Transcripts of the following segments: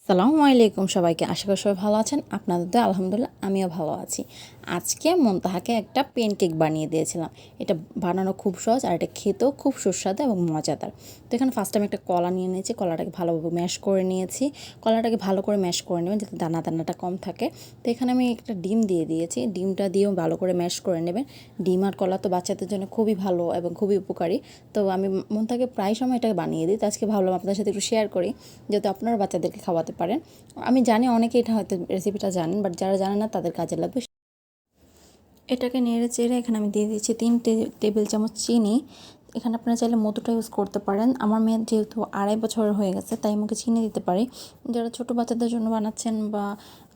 আসসালামু আলাইকুম সবাইকে। আশা করি সবাই ভালো আছেন। আপনাদের তো আলহামদুলিল্লাহ আমিও ভালো আছি। আজকে মুনতাহাকে একটা পেনকেক বানিয়ে দিয়েছিলাম। এটা বানানো খুব সহজ আর এটা খেতেও খুব সুস্বাদু এবং মজাদার। তো এখানে ফার্স্ট আমি একটা কলা নিয়ে নিয়েছি, কলাটাকে ভালোভাবে ম্যাশ করে নিয়েছি। কলাটাকে ভালো করে ম্যাশ করে নেবেন যাতে দানাটা কম থাকে। তো এখানে আমি একটা ডিম দিয়ে দিয়েছি, ডিমটা দিয়েও ভালো করে ম্যাশ করে নেবেন। ডিম আর কলা তো বাচ্চাদের জন্য খুবই ভালো এবং খুবই উপকারী। তো আমি মুনতাহাকে প্রায় সময় এটাকে বানিয়ে দিই। তো আজকে ভাবলাম আপনাদের সাথে একটু শেয়ার করি যাতে আপনারা বাচ্চাদেরকে খাওয়াতে পারেন। আমি জানি অনেকে এটা হয়তো রেসিপিটা জানেন, বাট যারা জানেন না তাদের কাজে লাগবে। এটাকে নেড়ে চেড়ে এখানে আমি দিয়ে দিচ্ছি 3 টেবিল চামচ চিনি। এখানে আপনারা চাইলে মধুটা ইউজ করতে পারেন। আমার মেয়ের যেহেতু 2.5 বছরের হয়ে গেছে তাই আমাকে চিনি দিতে পারি। যারা ছোটো বাচ্চাদের জন্য বানাচ্ছেন বা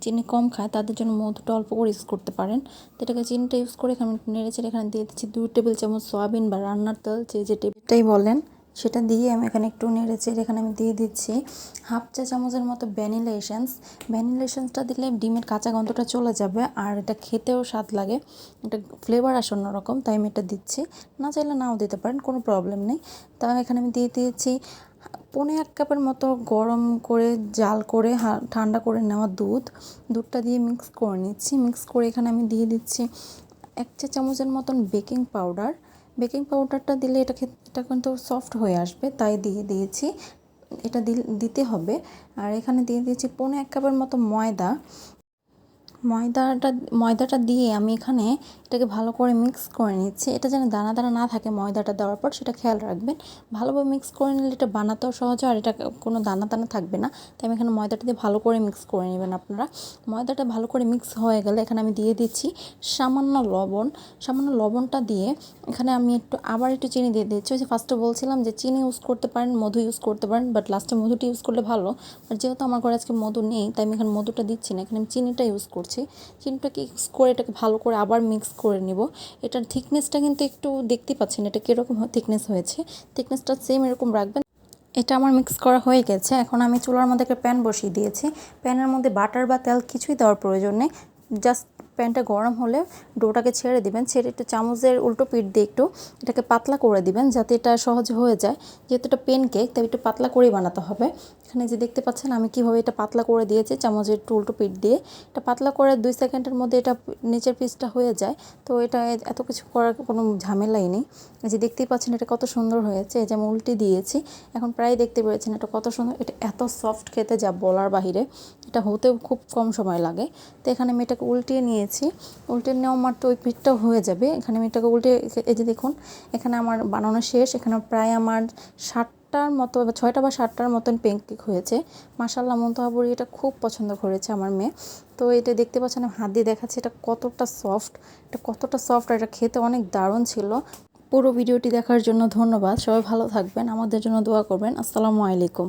চিনি কম খায় তাদের জন্য মধুটা অল্প করে ইউজ করতে পারেন। তো এটাকে চিনিটা ইউজ করে এখানে নেড়ে চেড়ে এখানে দিয়ে দিচ্ছি 2 টেবিল চামচ সয়াবিন বা রান্নার তেল, যে টেবিলটাই বলেন সেটা দিয়ে আমি এখানে একটু নেড়ে চেড়ে এখানে আমি দিয়ে দিচ্ছি হাফ চা চামচের মতো ভ্যানিলা এসেন্স। ভ্যানিলা এসেন্সটা দিলে ডিমের কাঁচা গন্ধটা চলে যাবে আর এটা খেতেও স্বাদ লাগে, এটা ফ্লেভার আসে অন্যরকম, তাই আমি এটা দিচ্ছি। না চাইলে নাও দিতে পারেন, কোনো প্রবলেম নেই। তাও এখানে আমি দিয়ে দিয়েছি 1.5 কাপের মতো গরম করে জাল করে ঠান্ডা করে নেওয়া দুধটা দিয়ে মিক্স করে নিচ্ছি। মিক্স করে এখানে আমি দিয়ে দিচ্ছি 1 চা চামচের মতন বেকিং পাউডারটা দিলে এটা কিন্তু সফট হয়ে আসবে, তাই দিয়ে দিয়েছি। এটা দিতে হবে। আর এখানে দিয়ে দিয়েছি 1.5 কাপের মতো ময়দাটা দিয়ে আমি এখানে এটাকে ভালো করে মিক্স করে নিচ্ছি। এটা যেন দানা দানা না থাকে ময়দাটা দেওয়ার পর, সেটা খেয়াল রাখবেন। ভালোভাবে মিক্স করে নিলে এটা বানাতেও সহজ হয় আর এটা কোনো দানা থাকবে না। তাই আমি এখানে ময়দাটা দিয়ে ভালো করে মিক্স করে নেবেন আপনারা। ময়দাটা ভালো করে মিক্স হয়ে গেলে এখানে আমি দিয়ে দিচ্ছি সামান্য লবণটা দিয়ে এখানে আমি আবার একটু চিনি দিয়ে দিচ্ছি। ওই যে ফার্স্টে বলছিলাম যে চিনি ইউজ করতে পারেন, মধু ইউজ করতে পারেন, বাট লাস্টে মধুটা ইউজ করলে ভালো। আর যেহেতু আমার ঘরে আজকে মধু নেই তাই আমি এখানে মধুটা দিচ্ছি না, এখানে আমি চিনিটা ইউজ করছি। চিনিটাকে ইউজ করে এটাকে ভালো করে আবার মিক্স করে নিব। এটার থিকনেসটা কিন্তু একটু দেখতে পাচ্ছেন এটা কীরকম থিকনেস হয়েছে, থিকনেসটা সেম এরকম রাখবেন। এটা আমার মিক্স করা হয়ে গেছে। এখন আমি চুলার মধ্যে একটা প্যান বসিয়ে দিয়েছি। প্যানের মধ্যে বাটার বা তেল কিছুই দেওয়ার প্রয়োজন নেই, জাস্ট প্যানটা গরম হলে ডোটাকে ছেড়ে দিবেন। ছেড়ে একটু চামচের উল্টো পিঠ দিয়ে একটু এটাকে পাতলা করে দিবেন যাতে এটা সহজে হয়ে যায়। যেহেতু এটা পেনকেক তাই একটু পাতলা করেই বানাতে হবে। এখানে যে দেখতে পাচ্ছেন আমি কীভাবে এটা পাতলা করে দিয়েছি চামচের একটু উল্টো পিঠ দিয়ে। এটা পাতলা করে 2 সেকেন্ডের মধ্যে এটা নিচের পিসটা হয়ে যায়। তো এটা এত কিছু করার কোনো ঝামেলাই নেই। এই যে দেখতেই পাচ্ছেন এটা কত সুন্দর হয়েছে। এই যে আমি উল্টে দিয়েছি, এখন প্রায় দেখতে পেরেছেন এটা কত সুন্দর। এটা এত সফট খেতে যা বলার বাহিরে, এটা হতেও খুব কম সময় লাগে। তো এখানে আমি এটাকে উল্টিয়ে নিয়েছি। উল্টে নেওয়া মাত্র ওই পিঠটাও হয়ে যাবে। এখানে আমি এটাকে উল্টে, এই যে দেখুন এখানে আমার বানানো শেষ। এখানে প্রায় আমার 6টার মতো বা 6টা বা 7টার মতন পেনকেক হয়েছে। মাশাআল্লাহ, মুনতাহা বুড়ি এটা খুব পছন্দ করেছে আমার মেয়ে। তো এটা দেখতে পাচ্ছেন আমি হাত দিয়ে দেখাচ্ছি এটা কতটা সফট আর এটা খেতে অনেক দারুণ ছিল। পুরো ভিডিওটি দেখার জন্য ধন্যবাদ। সবাই ভালো থাকবেন, আমাদের জন্য দোয়া করবেন। আসসালামু আলাইকুম।